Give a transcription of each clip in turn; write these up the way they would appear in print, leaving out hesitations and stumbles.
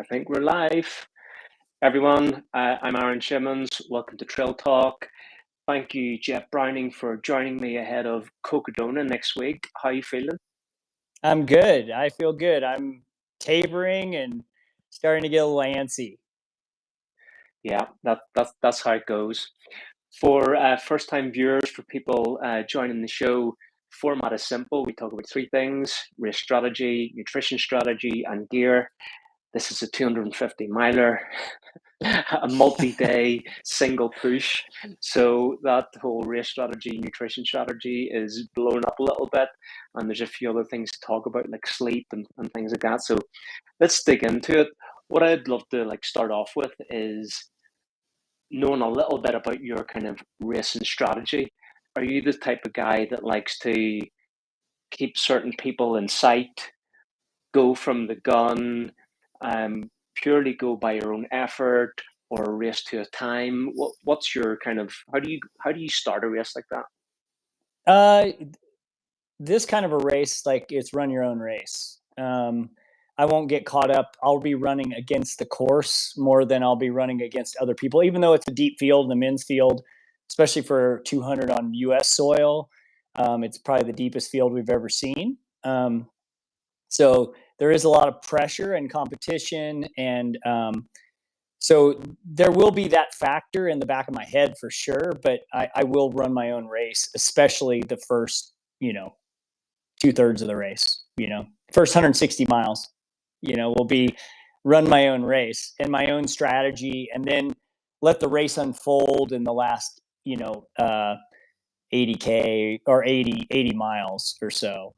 think we're live. Everyone, I'm Aaron Shimmons. Welcome to Trail Talk. Thank you, Jeff Browning, for joining me ahead of Cocodona next week. How are you feeling? I'm good. I feel good. I'm tapering and starting to get a little antsy. Yeah, that's how it goes. For first-time viewers, for people joining the show, format is simple. We talk about three things: race strategy, nutrition strategy, and gear. This is a 250 miler, a multi-day single push. So that whole race strategy, nutrition strategy is blown up a little bit. And there's a few other things to talk about, like sleep and things like that. So let's dig into it. What I'd love to start off with is knowing a little bit about your kind of racing strategy. Are you the type of guy that likes to keep certain people in sight, go from the gun, purely go by your own effort, or a race to a time? What's your kind of how do you start a race like that? Uh, this kind of a race, like it's run your own race. I won't get caught up. I'll be running against the course more than I'll be running against other people, even though it's a deep field, the men's field, especially for 200 on U.S. soil. It's probably the deepest field we've ever seen. So there is a lot of pressure and competition, and so there will be that factor in the back of my head for sure. But I will run my own race, especially the first, 2/3 of the race. First 160 miles, will be run my own race and my own strategy, and then let the race unfold in the last, 80K or 80 miles or so.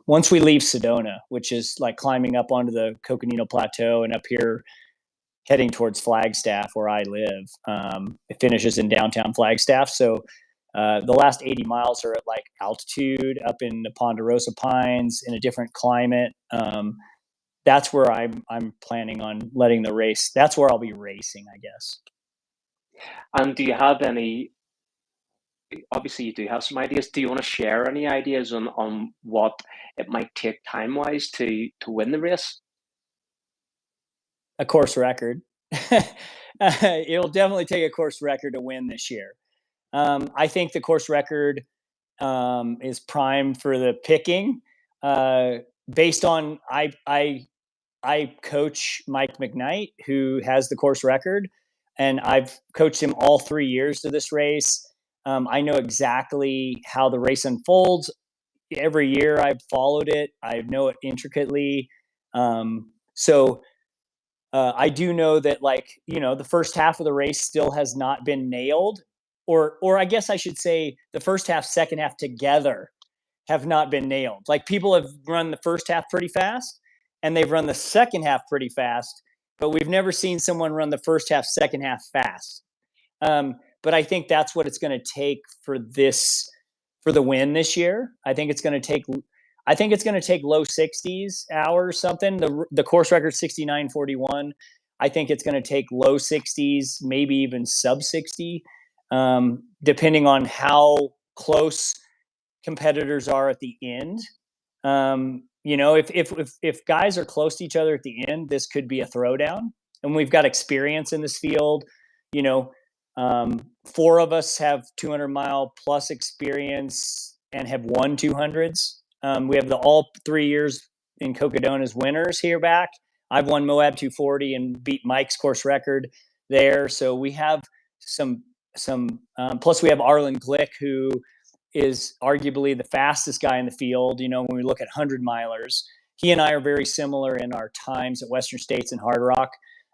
Once we leave Sedona, which is like climbing up onto the Coconino Plateau and up here heading towards Flagstaff where I live, it finishes in downtown Flagstaff. So the last 80 miles are at like altitude up in the Ponderosa Pines in a different climate. That's where I'm planning on letting the race. That's where I'll be racing, I guess. And do you have any? Obviously, you do have some ideas. Do you want to share any ideas on what it might take time wise to win the race? A course record. It'll definitely take a course record to win this year. I think the course record is primed for the picking. Based on I coach Mike McKnight, who has the course record, and I've coached him all 3 years to this race. I know exactly how the race unfolds. Every year I've followed it. I know it intricately. So I do know that, like, the first half of the race still has not been nailed, or I guess I should say the first half, second half together have not been nailed. Like, people have run the first half pretty fast and they've run the second half pretty fast, but we've never seen someone run the first half, second half fast. But I think that's what it's going to take for the win this year. I think it's going to take low 60s hours something. The course record 69:41. I think it's going to take low 60s, maybe even sub 60, depending on how close competitors are at the end. If guys are close to each other at the end, this could be a throwdown. And we've got experience in this field. 4 of us have 200-mile plus experience and have won 200s. We have all 3 years in Cocodona's winners here back. I've won Moab 240 and beat Mike's course record there. So we have some plus we have Arlen Glick, who is arguably the fastest guy in the field. When we look at 100-milers, he and I are very similar in our times at Western States and Hard Rock.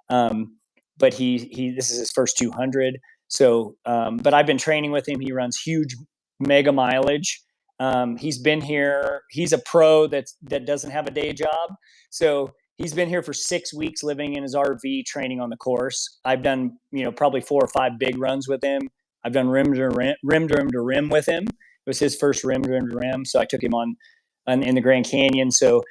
But this is his first 200. So, but I've been training with him. He runs huge mega mileage. He's been here. He's a pro that doesn't have a day job. So he's been here for 6 weeks, living in his RV, training on the course. I've done, probably 4 or 5 big runs with him. I've done rim to rim with him. It was his first rim to rim. So I took him on in the Grand Canyon. So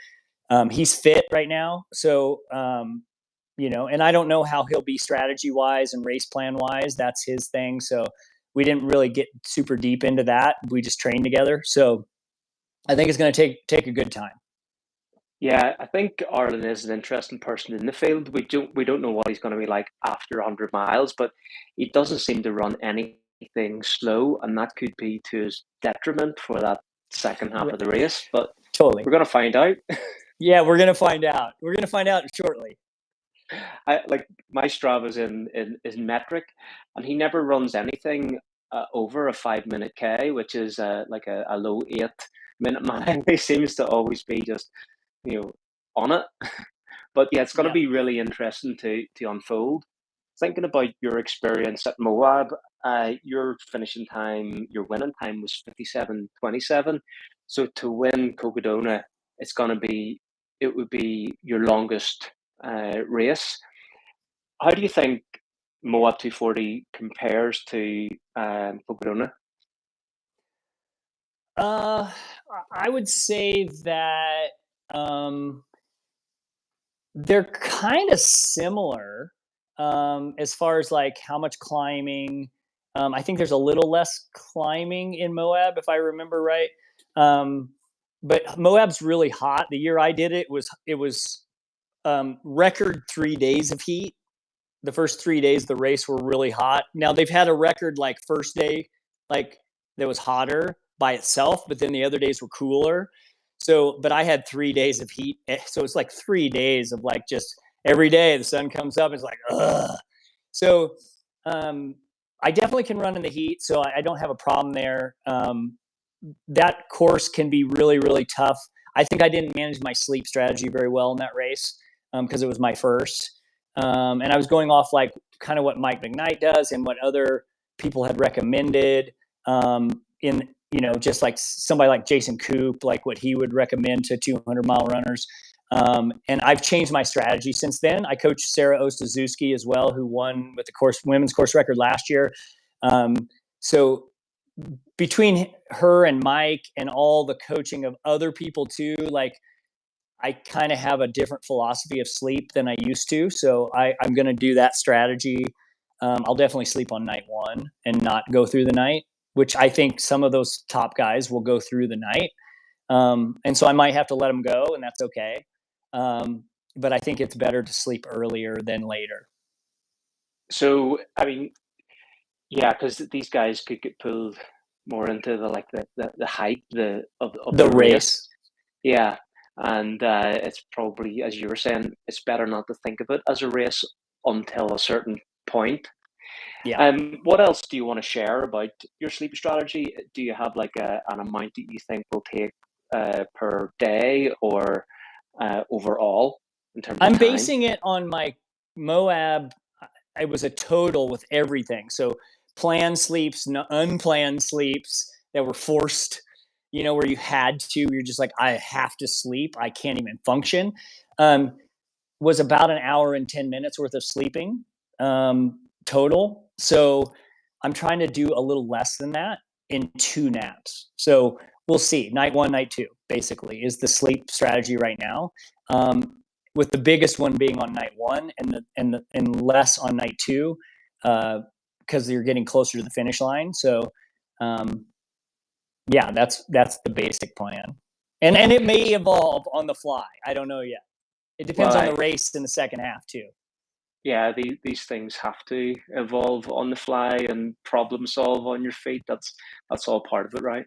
he's fit right now. So, and I don't know how he'll be strategy wise and race plan wise. That's his thing. So we didn't really get super deep into that. We just trained together. So I think it's going to take a good time. Yeah, I think Arlen is an interesting person in the field. We don't know what he's going to be like after 100 miles, but he doesn't seem to run anything slow, and that could be to his detriment for that second half of the race. But Totally. we're going to find out. Yeah, we're gonna find out. We're gonna find out shortly. I like my Strava's in metric, and he never runs anything over a 5 minute K, which is like a low 8 minute mile. He seems to always be just on it. But yeah, it's going to Yeah. be really interesting to unfold. Thinking about your experience at Moab, your finishing time, your winning time was 57:27. So to win Cocodona, it's going to be it would be your longest race. How do you think Moab 240 compares to Cocodona? Uh, I would say that um, they're kind of similar as far as like how much climbing. I think there's a little less climbing in Moab, if I remember right. Um, but Moab's really hot. The year I did it was record 3 days of heat. The first 3 days of the race were really hot. Now they've had a record like first day, like that was hotter by itself, but then the other days were cooler. So, but I had 3 days of heat, so it's like 3 days of like just every day the sun comes up. It's like ugh. So, um, I definitely can run in the heat, so I don't have a problem there. That course can be really, really tough. I think I didn't manage my sleep strategy very well in that race because it was my first. And I was going off like kind of what Mike McKnight does and what other people had recommended in, just like somebody like Jason Koop, like what he would recommend to 200-mile runners. And I've changed my strategy since then. I coached Sarah Ostazuski as well, who won with the women's course record last year. So between her and Mike and all the coaching of other people too, like I kind of have a different philosophy of sleep than I used to. So I'm going to do that strategy. I'll definitely sleep on night one and not go through the night, which I think some of those top guys will go through the night. And so I might have to let them go, and that's okay. But I think it's better to sleep earlier than later. So I mean, yeah, because these guys could get pulled more into the hype of The the race. race. Yeah, and it's probably, as you were saying, it's better not to think of it as a race until a certain point. Yeah. What else do you want to share about your sleep strategy? Do you have like an amount that you think will take per day or overall in terms of I'm time? basing it on my Moab. It was a total with everything. So planned sleeps, unplanned sleeps that were forced, where you had to, you're just like, I have to sleep. I can't even function. Um, was about an hour and 10 minutes worth of sleeping total. So I'm trying to do a little less than that in 2 naps. So we'll see. Night one, night two, basically, is the sleep strategy right now. With the biggest one being on night one and less on night two, because you're getting closer to the finish line. So um, yeah, that's the basic plan, and it may evolve on the fly. I don't know yet. It depends on the Well, race in the second half too. yeah, these things have to evolve on the fly and problem solve on your feet. That's all part of it, right?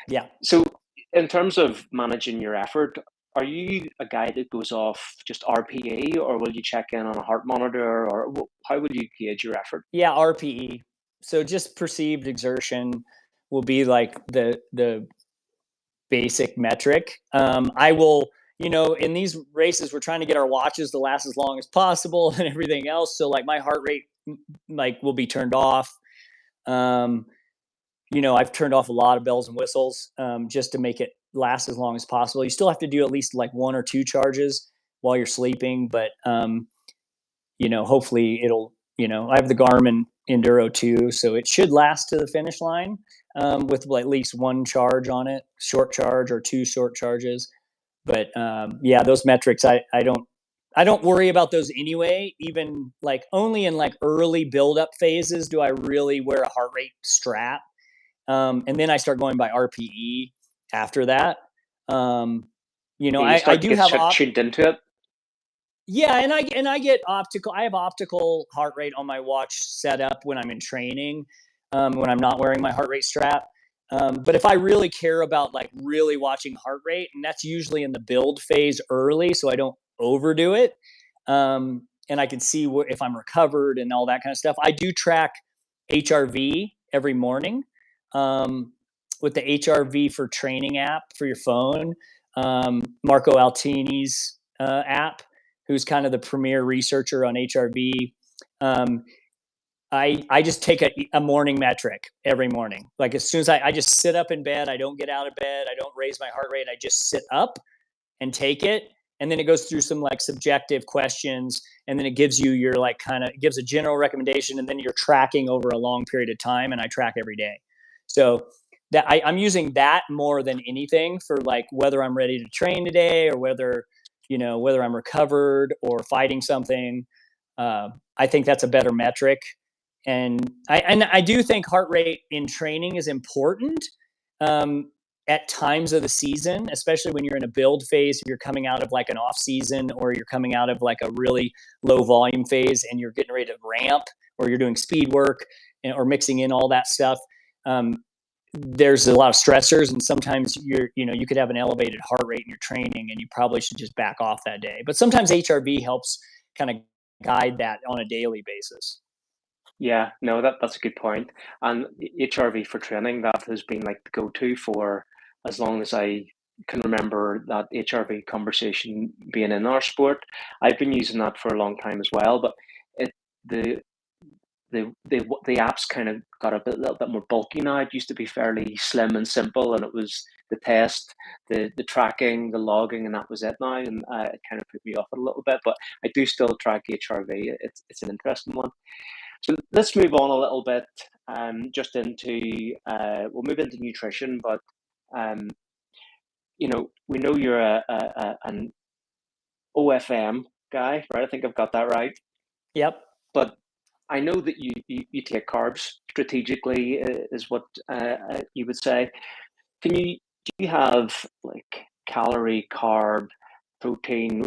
Yeah. So, in terms of managing your effort, are you a guy that goes off just RPE, or will you check in on a heart monitor, or how would you gauge your effort? Yeah, RPE. So just perceived exertion will be like the basic metric. I will, in these races, we're trying to get our watches to last as long as possible and everything else. So like my heart rate, like will be turned off. Um, I've turned off a lot of bells and whistles just to make it last as long as possible. You still have to do at least like 1 or 2 charges while you're sleeping, but hopefully I have the Garmin Enduro 2, so it should last to the finish line with at least 1 charge on it, short charge or 2 short charges. But yeah, those metrics, I don't worry about those anyway. Even like only in like early build up phases do I really wear a heart rate strap, and then I start going by RPE after that. Um, You I start to do get have tuned into it. yeah, and I get optical. I have optical heart rate on my watch set up when I'm in training, when I'm not wearing my heart rate strap. But if I really care about like really watching heart rate, and that's usually in the build phase early, so I don't overdo it, and I can see if I'm recovered and all that kind of stuff. I do track HRV every morning with the HRV for training app for your phone, Marco Altini's app, who's kind of the premier researcher on HRV. Um, I just take a morning metric every morning. Like as soon as I just sit up in bed, I don't get out of bed, I don't raise my heart rate, I just sit up and take it. And then it goes through some like subjective questions, and then it gives you your like kind of gives a general recommendation, and then you're tracking over a long period of time. And I track every day. So that I'm using that more than anything for like whether I'm ready to train today or whether I'm recovered or fighting something. I think that's a better metric. And I do think heart rate in training is important um, at times of the season, especially when you're in a build phase. If you're coming out of like an off season, or you're coming out of like a really low volume phase and you're getting ready to ramp, or you're doing speed work or mixing in all that stuff. Um, there's a lot of stressors, and sometimes you could have an elevated heart rate in your training, and you probably should just back off that day. But sometimes HRV helps kind of guide that on a daily basis. Yeah, no, that's a good point. And HRV for training, that has been like the go-to for as long as I can remember that HRV conversation being in our sport. I've been using that for a long time as well, but it the the apps kind of got little bit more bulky now. It used to be fairly slim and simple, and it was the test, the tracking, the logging, and that was it now. And it kind of put me off it a little bit, but I do still track HRV. It's an interesting one. So let's move on a little bit, just into we'll move into nutrition, but um, we know you're an OFM guy, right? I think I've got that right. Yep. But I know that you take carbs strategically, is what you would say. Do you have like calorie, carb, protein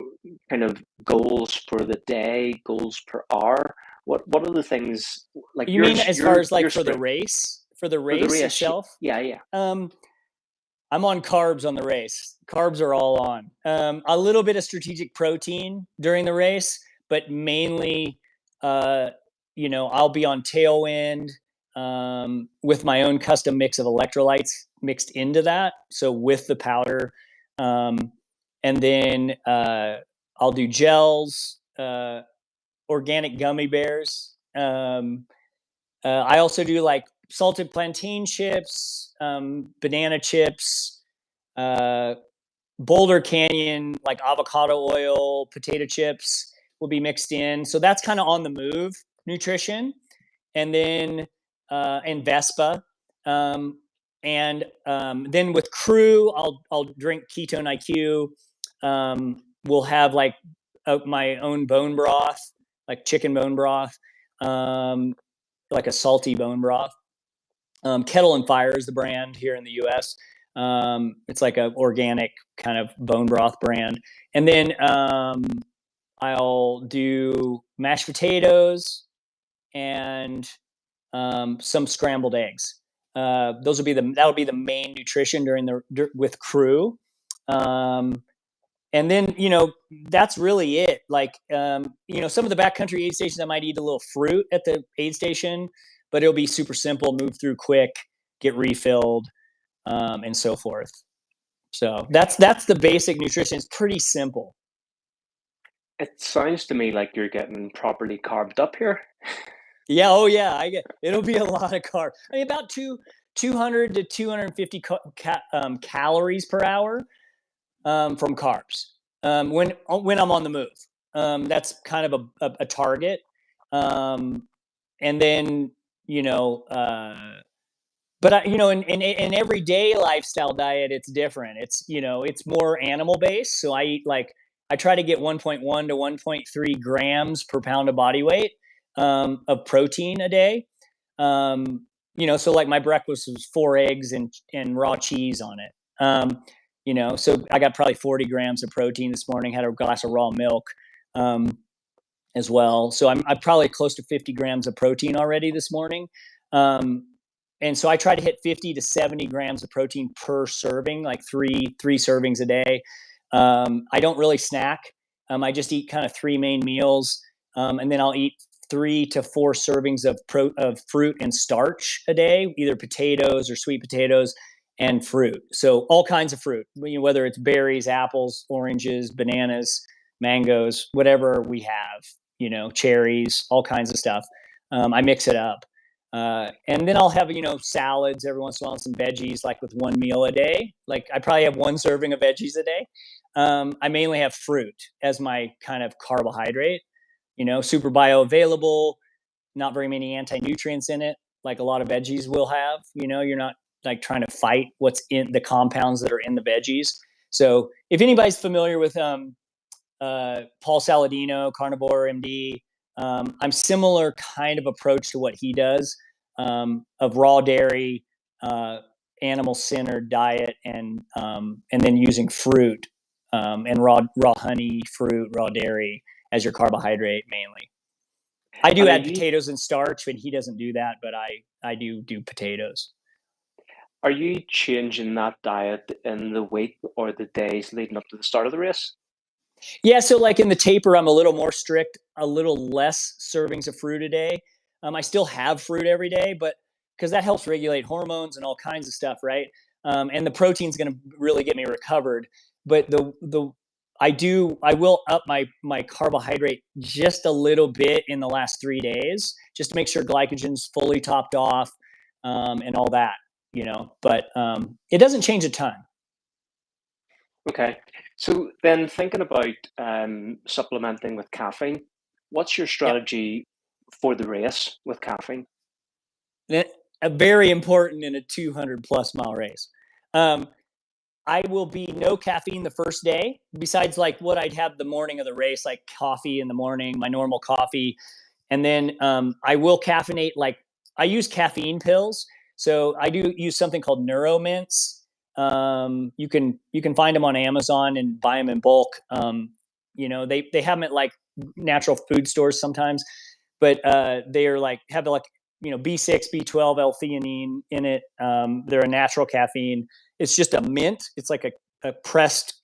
kind of goals for the day, goals per hour? What are the things like You mean as far as like your for the sprint race, for the race? itself? Yeah, yeah. I'm on carbs on the race. Carbs are all on. A little bit of strategic protein during the race, but mainly, I'll be on tailwind with my own custom mix of electrolytes mixed into that. So with the powder, um, and then I'll do gels, organic gummy bears. I also do like salted plantain chips, banana chips, uh, Boulder Canyon, like avocado oil, potato chips will be mixed in. So that's kind of on the move nutrition. And then, and Vespa. Then with crew, I'll drink Ketone IQ. We'll have like my own bone broth, like chicken bone broth, um, like a salty bone broth. Kettle and Fire is the brand here in the U.S. It's like an organic kind of bone broth brand. And then I'll do mashed potatoes and some scrambled eggs. That'll be the main nutrition with crew. And then that's really it. Like some of the backcountry aid stations, I might eat a little fruit at the aid station, but it'll be super simple, move through quick, get refilled, and so forth. So that's the basic nutrition. It's pretty simple. It sounds to me like you're getting properly carved up here. Yeah. Oh yeah. It'll be a lot of carbs. I mean, about 200 to 250 calories per hour from carbs when I'm on the move. That's kind of a target. And then but in everyday lifestyle diet, it's different. It's more animal based. So I try to get 1.1 to 1.3 grams per pound of body weight of protein a day. So like my breakfast was 4 eggs and raw cheese on it. So I got probably 40 grams of protein this morning, had a glass of raw milk as well. So I'm probably close to 50 grams of protein already this morning. And so I try to hit 50 to 70 grams of protein per serving, like three servings a day. I don't really snack. I just eat kind of three main meals. And then I'll eat 3 to 4 servings of fruit and starch a day, either potatoes or sweet potatoes and fruit. So all kinds of fruit, whether it's berries, apples, oranges, bananas, mangoes, whatever we have, cherries, all kinds of stuff. I mix it up. And then I'll have, salads every once in a while, some veggies, like with one meal a day. Like I probably have 1 serving of veggies a day. I mainly have fruit as my kind of carbohydrate, super bioavailable, not very many anti-nutrients in it, like a lot of veggies will have. You're not like trying to fight what's in the compounds that are in the veggies. So if anybody's familiar with Paul Saladino, Carnivore MD, I'm similar kind of approach to what he does, of raw dairy, animal centered diet, and then using fruit, and raw honey, fruit, raw dairy as your carbohydrate mainly. I do add potatoes and starch, and he doesn't do that, but I do potatoes. Are you changing that diet in the week or the days leading up to the start of the race? Yeah, so like in the taper, I'm a little more strict, a little less servings of fruit a day. I still have fruit every day, but because that helps regulate hormones and all kinds of stuff, right? And the protein's going to really get me recovered. But I will up my carbohydrate just a little bit in the last 3 days, just to make sure glycogen's fully topped off, and all that, But it doesn't change a ton. Okay. So then thinking about supplementing with caffeine, what's your Yep. strategy for the race with caffeine? Very important in a 200 plus mile race. I will be no caffeine the first day, besides like what I'd have the morning of the race, like coffee in the morning, my normal coffee. And then I will caffeinate, like I use caffeine pills. So I do use something called Neuro Mints. You can find them on Amazon and buy them in bulk. They have them at like natural food stores sometimes, but they are like have like B6, B12, L-theanine in it. They're a natural caffeine. It's just a mint. It's like a pressed,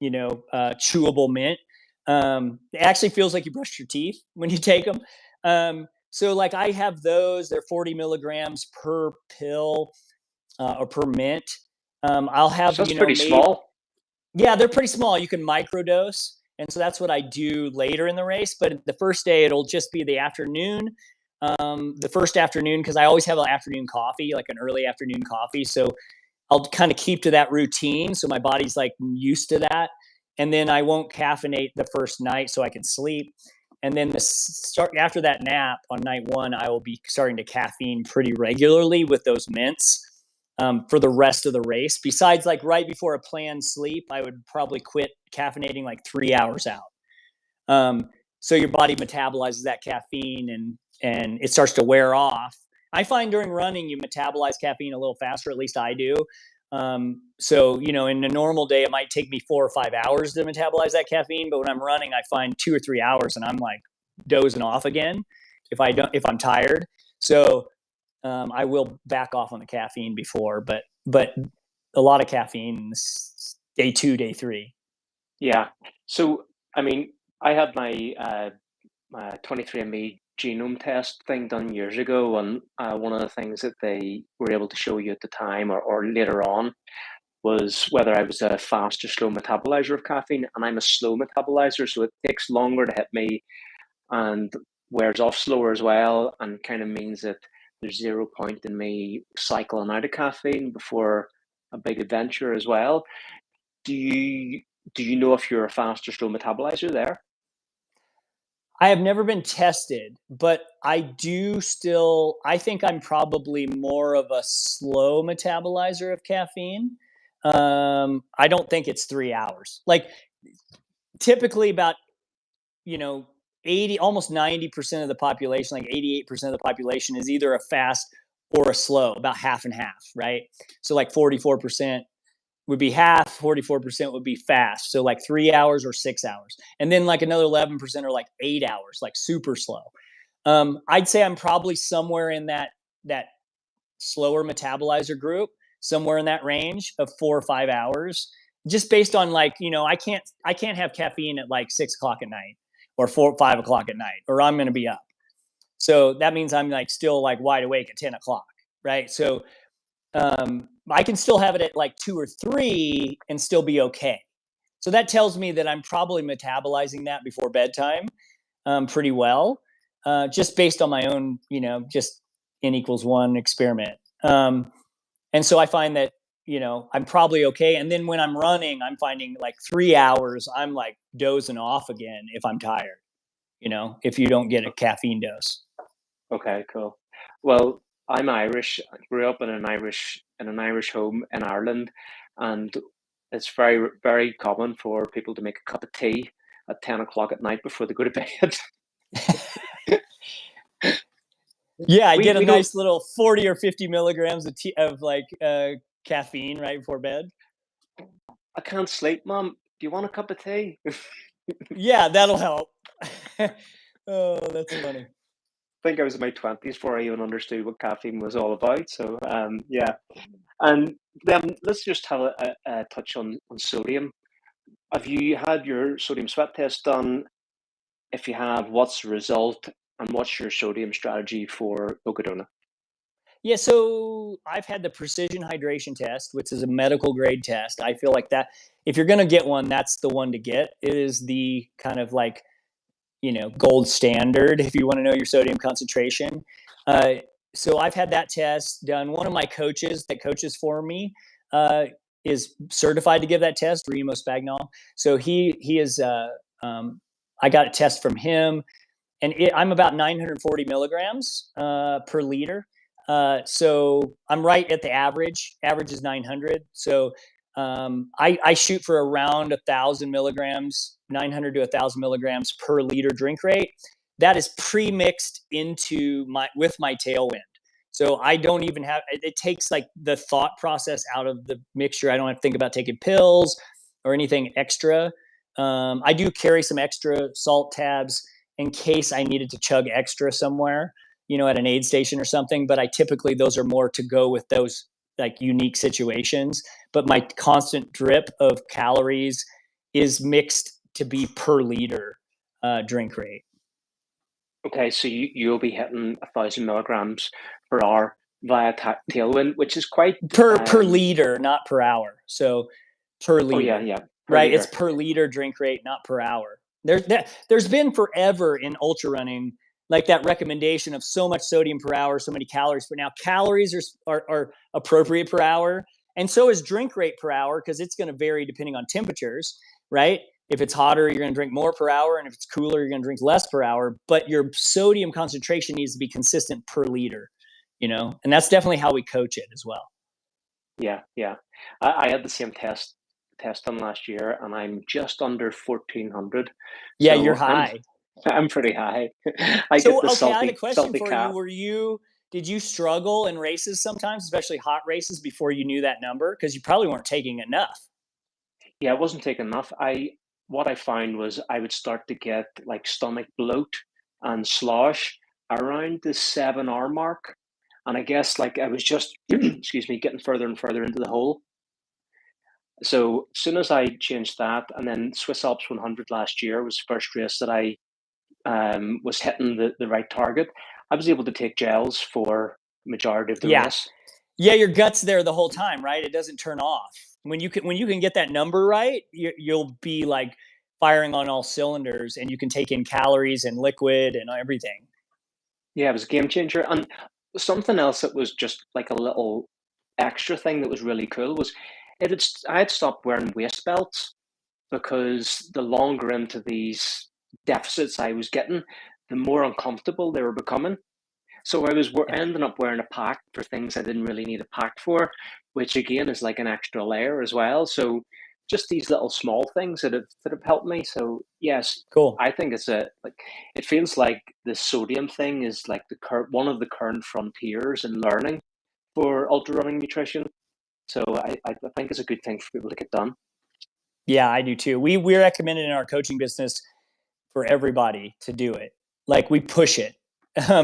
chewable mint. It actually feels like you brushed your teeth when you take them. So like I have those. They're 40 milligrams per pill, or per mint. I'll have, So that's pretty maybe, small. yeah, they're pretty small. You can microdose. And so that's what I do later in the race. But the first day, it'll just be the afternoon. The first afternoon, because I always have an afternoon coffee, like an early afternoon coffee. So I'll kind of keep to that routine. So my body's like used to that. And then I won't caffeinate the first night so I can sleep. And then after that nap on night 1, I will be starting to caffeine pretty regularly with those mints, for the rest of the race. Besides, like right before a planned sleep, I would probably quit caffeinating like 3 hours out. So your body metabolizes that caffeine, and it starts to wear off. I find during running you metabolize caffeine a little faster. At least I do. So in a normal day, it might take me 4 or 5 hours to metabolize that caffeine, but when I'm running, I find 2 or 3 hours, and I'm like dozing off again if I'm tired. So I will back off on the caffeine before, but a lot of caffeine day 2, day 3. Yeah. So I mean, I had my 23andMe genome test thing done years ago, and one of the things that they were able to show you at the time or later on was whether I was a fast or slow metabolizer of caffeine, and I'm a slow metabolizer, so it takes longer to hit me and wears off slower as well, and kind of means that there's 0 point in me cycling out of caffeine before a big adventure as well. Do you do you know if you're a fast or slow metabolizer there? I have never been tested, but I think I'm probably more of a slow metabolizer of caffeine. I don't think it's 3 hours. Like typically about, you know, 80, almost 90% of the population, like 88% of the population is either a fast or a slow, about half and half, right? So like 44% would be half, 44% would be fast. So like 3 hours or 6 hours. And then like another 11% are like 8 hours, like super slow. I'd say I'm probably somewhere in that slower metabolizer group, somewhere in that range of 4 or 5 hours, just based on like, I can't have caffeine at like 6 o'clock at night or 5 o'clock at night, or I'm going to be up. So that means I'm like still like wide awake at 10 o'clock. Right. So I can still have it at like 2 or 3 and still be okay. So that tells me that I'm probably metabolizing that before bedtime pretty well, just based on my own, just N=1 experiment. And so I find that, I'm probably okay. And then when I'm running, I'm finding like 3 hours, I'm like dozing off again if I'm tired, if you don't get a caffeine dose. Okay, cool. Well, I'm Irish. I grew up in an Irish home in Ireland, and it's very, very common for people to make a cup of tea at 10 o'clock at night before they go to bed. Yeah, I We get a we don't. nice little 40 or 50 milligrams of like caffeine right before bed. I can't sleep, Mom. Do you want a cup of tea? Yeah, that'll help. Oh, that's funny. Think I was in my 20s before I even understood what caffeine was all about. So, yeah. And then let's just have a touch on sodium. Have you had your sodium sweat test done? If you have, what's the result and what's your sodium strategy for Cocodona? Yeah, so I've had the precision hydration test, which is a medical grade test. I feel like that if you're going to get one, that's the one to get. It is the kind of like, gold standard if you want to know your sodium concentration. Uh, so I've had that test done. One of my coaches that coaches for me is certified to give that test, Remo Spagnol. So he is. I got a test from him, and I'm about 940 milligrams per liter. So I'm right at the average. Average is 900. So I shoot for around 1,000 milligrams, 900 to 1,000 milligrams per liter drink rate. That is pre-mixed into with my tailwind. So I don't even have, it takes like the thought process out of the mixture. I don't have to think about taking pills or anything extra. I do carry some extra salt tabs in case I needed to chug extra somewhere, at an aid station or something. But I typically, those are more to go with those like unique situations. But my constant drip of calories is mixed to be per liter drink rate. Okay, so you'll be hitting 1,000 milligrams per hour via tailwind, which is quite. Per liter, not per hour. So per Oh yeah, liter, yeah, per right? It's liter. per liter drink rate, not per hour. There's been forever in ultra running like that recommendation of so much sodium per hour, so many calories. But now calories are appropriate per hour, and so is drink rate per hour because it's going to vary depending on temperatures, right? If it's hotter, you're going to drink more per hour, and if it's cooler, you're going to drink less per hour. But your sodium concentration needs to be consistent per liter, and that's definitely how we coach it as well. Yeah, yeah. I had the same test done last year, and I'm just under 1,400. Yeah, you're So high. I'm pretty high. I get So, the okay, I had a question salty for you. cat. Did you struggle in races sometimes, especially hot races, before you knew that number? Because you probably weren't taking enough. Yeah, I wasn't taking enough. What I found was I would start to get like stomach bloat and slosh around the 7 hour mark. And I guess like I was just excuse me, getting further and further into the hole. So as soon as I changed that, and then Swiss Alps 100 last year was the first race that I was hitting the right target. I was able to take gels for majority of the Yeah, race. yeah, your gut's there the whole time, right? It doesn't turn off. When you can get that number right, you'll be like firing on all cylinders, and you can take in calories and liquid and everything. Yeah, it was a game changer. And something else that was just like a little extra thing that was really cool was I had stopped wearing waist belts because the longer into these deficits I was getting, the more uncomfortable they were becoming. So I was Yeah. ending up wearing a pack for things I didn't really need a pack for, which again is like an extra layer as well. So just these little small things that have helped me. So yes, Cool. I think it feels like the sodium thing is like one of the current frontiers in learning for ultra running nutrition. So I think it's a good thing for people to get done. Yeah, I do too. We recommend it in our coaching business for everybody to do it. Like we push it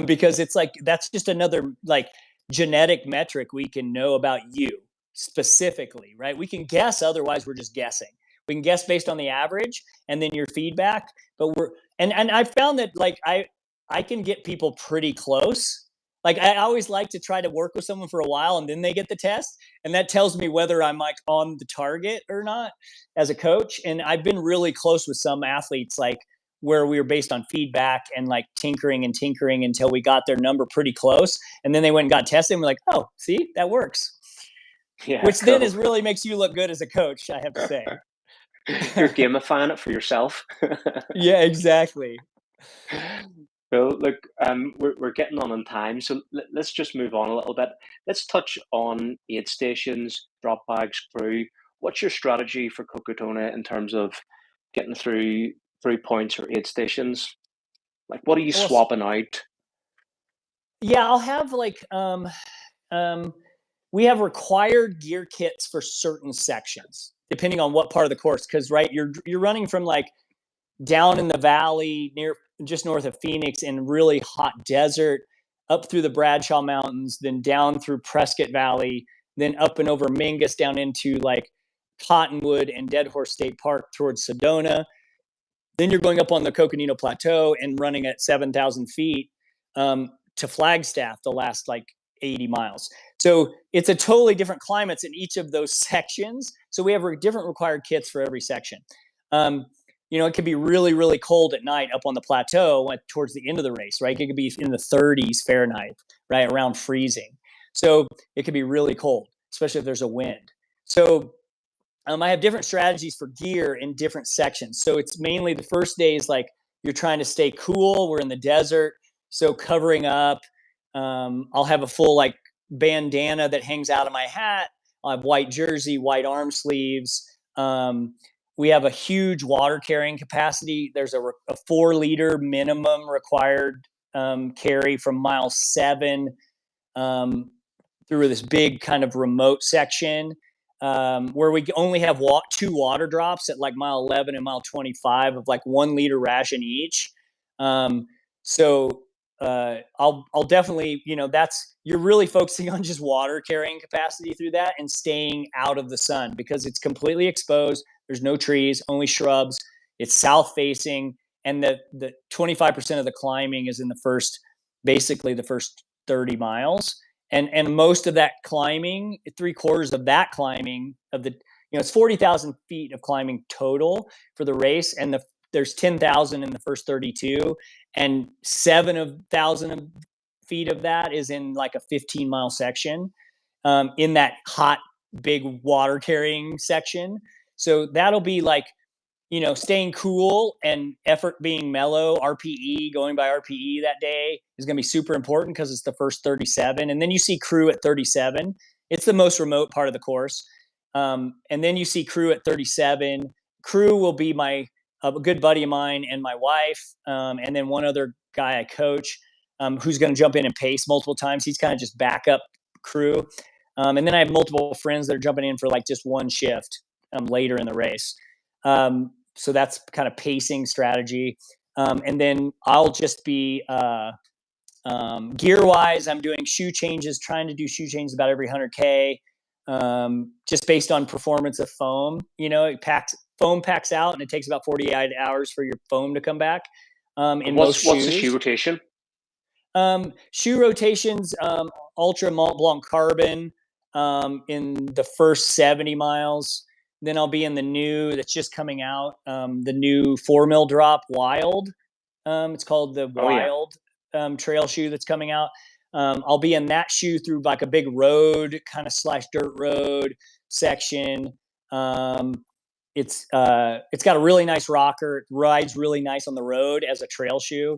because it's like that's just another like genetic metric we can know about you specifically, right? We can guess, otherwise we're just guessing. We can guess based on the average and then your feedback, but we're and I found that like I can get people pretty close. Like I always like to try to work with someone for a while and then they get the test, and that tells me whether I'm like on the target or not as a coach. And I've been really close with some athletes, like where we were based on feedback and like tinkering and tinkering until we got their number pretty close. And then they went and got tested and we're like, oh, see, that works. Yeah, Which then cool. is really makes you look good as a coach, I have to say. You're gamifying it for yourself. Yeah, exactly. Well, look, we're getting on in time, so let's just move on a little bit. Let's touch on aid stations, drop bags, crew. What's your strategy for Cocodona in terms of getting through points or aid stations? Like, what are you Well, swapping out? yeah, I'll have like um we have required gear kits for certain sections, depending on what part of the course. Because right, you're running from like down in the valley near just north of Phoenix in really hot desert, up through the Bradshaw Mountains, then down through Prescott Valley, then up and over Mingus down into like Cottonwood and Dead Horse State Park towards Sedona. Then you're going up on the Coconino Plateau and running at 7,000 feet to Flagstaff the last like 80 miles. So it's a totally different climates in each of those sections. So we have different required kits for every section. Um, it could be really, really cold at night up on the plateau towards the end of the race, right? It could be in the 30s Fahrenheit, right? Around freezing. So it could be really cold, especially if there's a wind. So I have different strategies for gear in different sections. So it's mainly the first day is like you're trying to stay cool. We're in the desert, so covering up. I'll have a full like bandana that hangs out of my hat. I'll have white jersey, white arm sleeves. We have a huge water carrying capacity. There's a 4 liter minimum required carry from mile 7 through this big kind of remote section where we only have 2 water drops at like mile 11 and mile 25 of like 1 liter ration each. So I'll definitely, that's, you're really focusing on just water carrying capacity through that and staying out of the sun because it's completely exposed. There's no trees, only shrubs. It's south facing, and the 25% of the climbing is in basically the first 30 miles. And most of that climbing, 3/4 of that climbing of the, it's 40,000 feet of climbing total for the race, and there's 10,000 in the first 32, and 7,000 feet of that is in like a 15-mile section, in that hot big water carrying section. So that'll be like, staying cool and effort being mellow. RPE, going by RPE that day is going to be super important because it's the first 37. And then you see crew at 37. It's the most remote part of the course. And then you see crew at 37. Crew will be a good buddy of mine and my wife, and then one other guy I coach, who's going to jump in and pace multiple times. He's kind of just backup crew. And then I have multiple friends that are jumping in for like just one shift later in the race. So that's kind of pacing strategy. And then I'll just be gear wise, I'm doing shoe changes, trying to do shoe changes about every 100K, just based on performance of foam. Foam packs out and it takes about 48 hours for your foam to come back. What's the shoe rotation? Shoe rotations, Ultra Mont Blanc Carbon in the first 70 miles. Then I'll be in the new that's just coming out, the new 4 mil drop Wild. It's called the Wild trail shoe that's coming out. I'll be in that shoe through like a big road kind of / dirt road section. It's got a really nice rocker. It rides really nice on the road as a trail shoe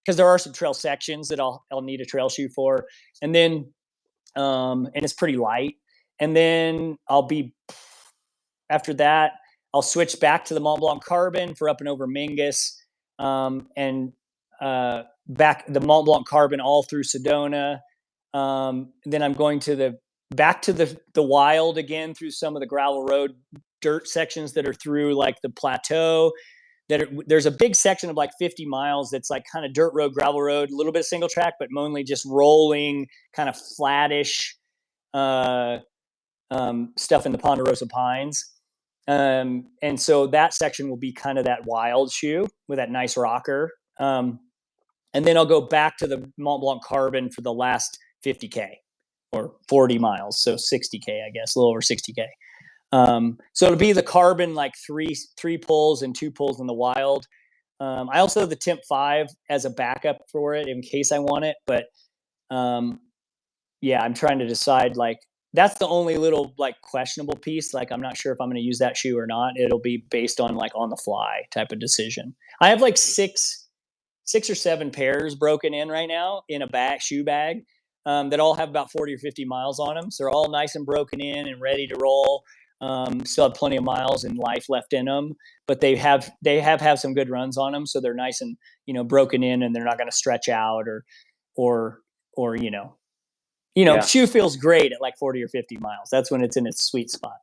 because there are some trail sections that I'll need a trail shoe for. And then and it's pretty light. And then after that, I'll switch back to the Mont Blanc Carbon for up and over Mingus, and back the Mont Blanc Carbon all through Sedona. Then I'm going to the back to the wild again through some of the gravel road dirt sections that are through like the plateau. There's a big section of like 50 miles that's like kind of dirt road, gravel road, a little bit of single track, but mainly just rolling, kind of flattish stuff in the Ponderosa Pines. And so that section will be kind of that wild shoe with that nice rocker. And then I'll go back to the Mont Blanc Carbon for the last 50K or 40 miles. So 60K, I guess, a little over 60K. So it'll be the Carbon, like three pulls and 2 pulls in the wild. I also have the Temp 5 as a backup for it in case I want it. But yeah, I'm trying to decide, like, that's the only little like questionable piece. Like, I'm not sure if I'm going to use that shoe or not. It'll be based on like on the fly type of decision. I have like six or 7 pairs broken in right now in a shoe bag that all have about 40 or 50 miles on them. So they're all nice and broken in and ready to roll. Still have plenty of miles and life left in them, but they have some good runs on them. So they're nice and, broken in, and they're not going to stretch out or, Yeah. shoe feels great at like 40 or 50 miles. That's when it's in its sweet spot.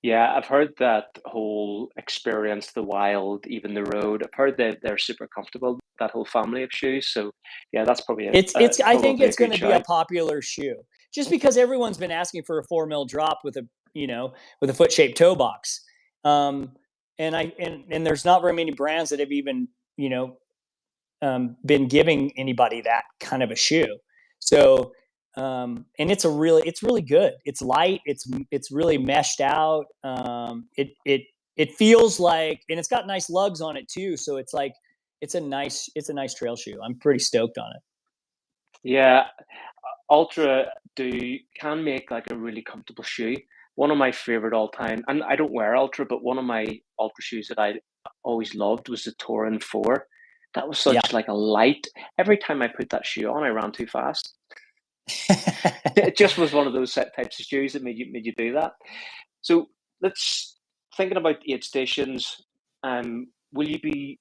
Yeah, I've heard that whole experience, the wild, even the road. I've heard that they're super comfortable, that whole family of shoes. So yeah, that's probably I think it's going to be a shout. popular shoe just because everyone's been asking for a 4 mil drop with a, with a foot shaped toe box. And there's not very many brands that have even, been giving anybody that kind of a shoe. So, and it's really good. It's light. It's really meshed out. It feels like, and it's got nice lugs on it too. So it's like, it's a nice trail shoe. I'm pretty stoked on it. Yeah, Ultra can make like a really comfortable shoe. One of my favorite all time, and I don't wear Ultra, but one of my Ultra shoes that I always loved was the Torin 4. That was such like a light. Every time I put that shoe on, I ran too fast. It just was one of those types of shoes that made you do that. So let's thinking about aid stations. Will you be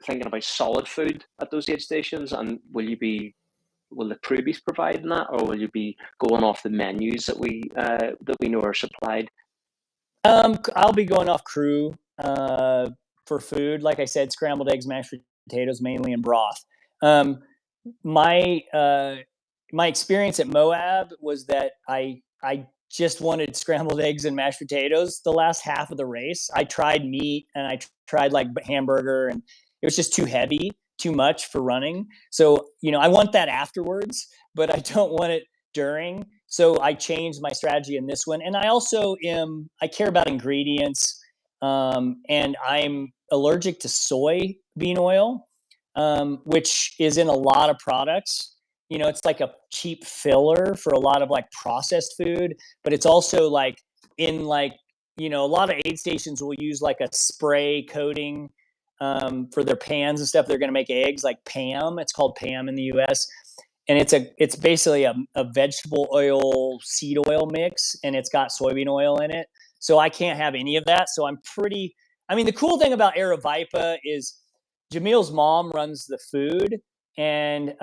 thinking about solid food at those aid stations, and will the crew be providing that, or will you be going off the menus that we know are supplied? I'll be going off crew for food. Like I said, scrambled eggs, mashed potatoes, mainly in broth. My experience at Moab was that I just wanted scrambled eggs and mashed potatoes the last half of the race. I tried meat and I tried like hamburger, and it was just too heavy, too much for running. So, I want that afterwards, but I don't want it during. So I changed my strategy in this one. And I also I care about ingredients, and I'm allergic to soybean oil, which is in a lot of products. It's like a cheap filler for a lot of like processed food, but it's also like in like, a lot of aid stations will use like a spray coating for their pans and stuff. They're going to make eggs, like Pam. It's called Pam in the US. And it's basically a vegetable oil, seed oil mix, and it's got soybean oil in it. So I can't have any of that. So the cool thing about Aravaipa is Jamil's mom runs the food, and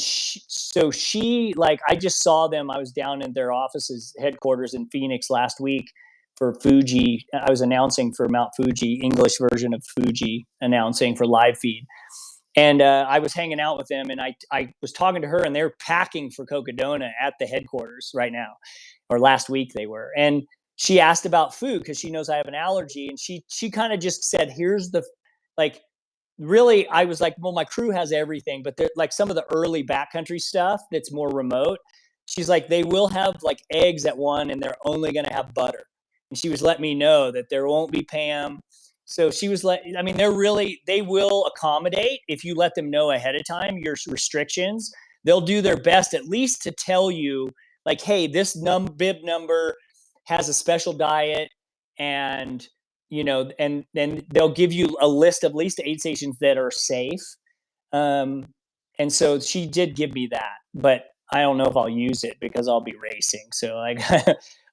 she like, I just saw them. I was down in their offices headquarters in Phoenix last week for Fuji. I was announcing for Mount Fuji, English version of Fuji, announcing for live feed. And I was hanging out with them, and I was talking to her, and they're packing for Cocodona at the headquarters right now, or last week they were. And she asked about food because she knows I have an allergy, and she kind of just said, "Here's the like." Really, I was like, well, my crew has everything, but they're like some of the early backcountry stuff that's more remote. She's like, they will have like eggs at one, and they're only going to have butter. And she was letting me know that there won't be Pam. So she was they will accommodate if you let them know ahead of time your restrictions. They'll do their best at least to tell you, like, hey, this bib number has a special diet, and and then they'll give you a list of at least aid stations that are safe. And so she did give me that, but I don't know if I'll use it because I'll be racing. So like,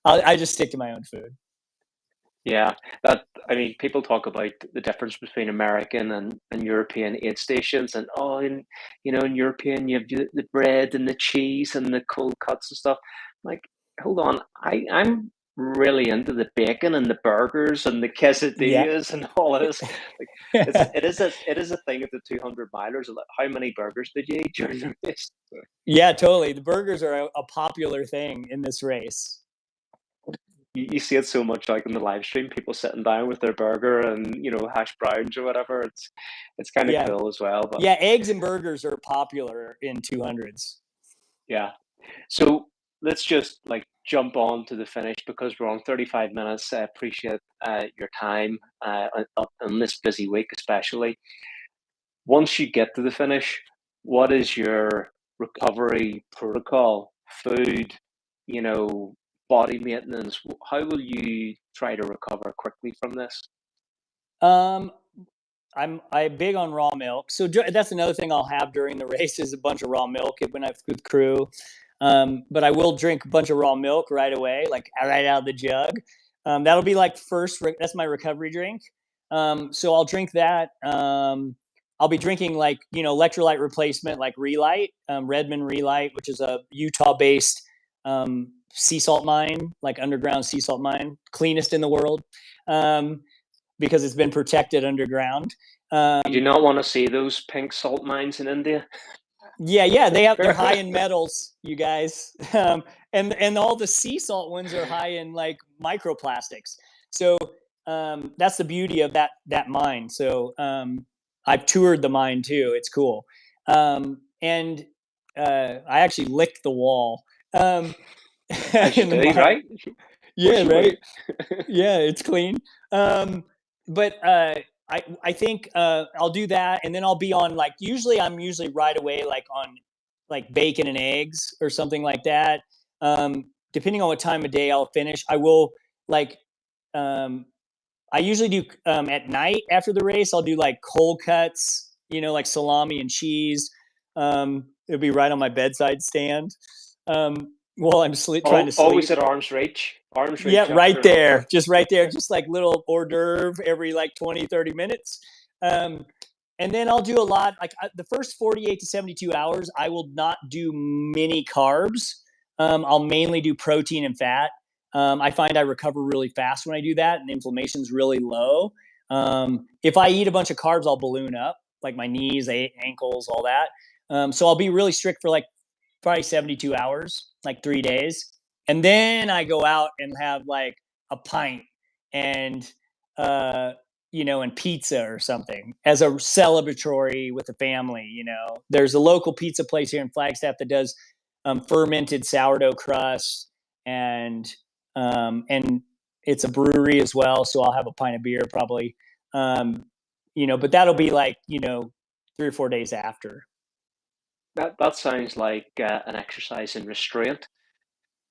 I just stick to my own food. Yeah, that I mean, people talk about the difference between American and European aid stations, and oh, in in European you have the bread and the cheese and the cold cuts and stuff. Like, hold on, I'm really into the bacon and the burgers and the Yeah. quesadillas and all of this. Like, it is a thing of the 200 milers. Like, how many burgers did you eat during the race? Yeah, totally. The burgers are a popular thing in this race. You see it so much like in the live stream, people sitting down with their burger and hash browns or whatever. It's kind of Yeah. cool as well. But Yeah, eggs and burgers are popular in 200s. yeah, so let's just like jump on to the finish because we're on 35 minutes. I appreciate your time on this busy week, especially. Once you get to the finish, what is your recovery protocol? Food, you know, body maintenance. How will you try to recover quickly from this? Um, I'm big on raw milk, so that's another thing I'll have during the race is a bunch of raw milk when I'm with crew. But I will drink a bunch of raw milk right away, like right out of the jug. That'll be like that's my recovery drink. So I'll drink that. I'll be drinking like electrolyte replacement, like Relight, Redmond Relight, which is a Utah-based sea salt mine, like underground sea salt mine, cleanest in the world. Um, because it's been protected underground. You do not want to see those pink salt mines in India. Yeah, yeah, they're high in metals, you guys, and all the sea salt ones are high in like microplastics. So that's the beauty of that mine. So I've toured the mine too. It's cool, and I actually licked the wall As you in the do, mine. right? Of Yeah, course you would. right. Yeah, it's clean. But I think I'll do that, and then I'll be on like I'm usually right away like on like bacon and eggs or something like that. Depending on what time of day I'll finish, I will like um, I usually do at night after the race. I'll do like cold cuts, like salami and cheese. It'll be right on my bedside stand while I'm trying to Always sleep. at arm's reach. Arm's Yeah, reach right after a there. work. Just right there. Just like little hors d'oeuvre every like 20, 30 minutes. Um, and then I'll do a lot like the first 48 to 72 hours, I will not do many carbs. I'll mainly do protein and fat. I find I recover really fast when I do that, and inflammation's really low. If I eat a bunch of carbs, I'll balloon up, like my knees, ankles, all that. So I'll be really strict for like probably 72 hours, like 3 days. And then I go out and have like a pint and, and pizza or something as a celebratory with the family. There's a local pizza place here in Flagstaff that does fermented sourdough crust and it's a brewery as well. So I'll have a pint of beer probably, but that'll be like, 3 or 4 days after. That sounds like an exercise in restraint.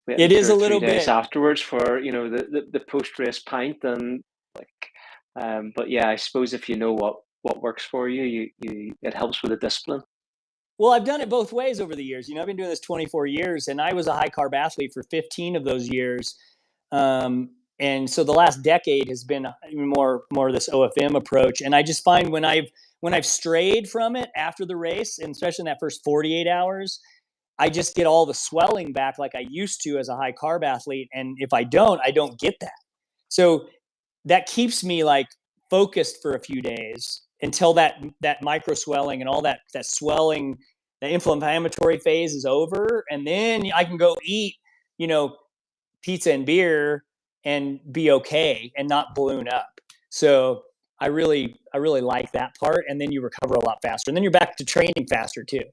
Waiting It is two a or three little days bit. afterwards for the post race pint and like. But yeah, I suppose if you know what works for you, it helps with the discipline. Well, I've done it both ways over the years. I've been doing this 24 years, and I was a high carb athlete for 15 of those years. And so the last decade has been more of this OFM approach. And I just find when I've strayed from it after the race, and especially in that first 48 hours, I just get all the swelling back like I used to as a high carb athlete. And if I don't get that. So that keeps me like focused for a few days until that micro swelling and all that swelling, the inflammatory phase is over, and then I can go eat, you know, pizza and beer and be okay and not balloon up. So I really like that part, and then you recover a lot faster, and then you're back to training faster too.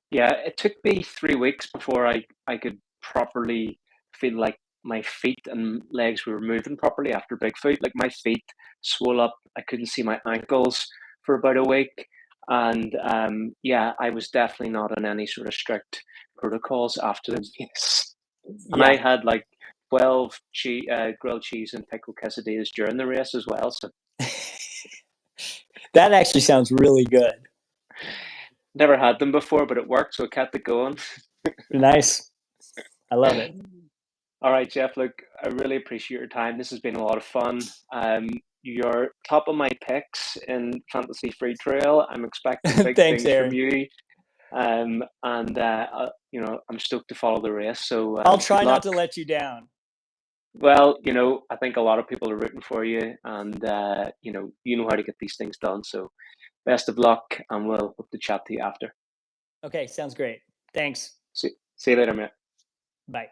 Yeah, it took me 3 weeks before I could properly feel like my feet and legs were moving properly after big foot. Like my feet swole up. I couldn't see my ankles for about a week. And yeah, I was definitely not on any sort of strict protocols after the race. And I Yeah, had like 12 grilled cheese and pickle quesadillas during the race as well. So that actually sounds really good. never had them before, but it worked. So I kept it going. Nice. I love it. All right, Jeff. Look, I really appreciate your time. This has been a lot of fun. You're top of my picks in fantasy free trail. I'm expecting big Thanks, things from Aaron. you. You know, I'm stoked to follow the race. So I'll good try not luck. to let you down. Well, you know, I think a lot of people are rooting for you, and you know how to get these things done. So best of luck, and we'll hope to chat to you after. Okay, sounds great. Thanks. See you later, mate. Bye.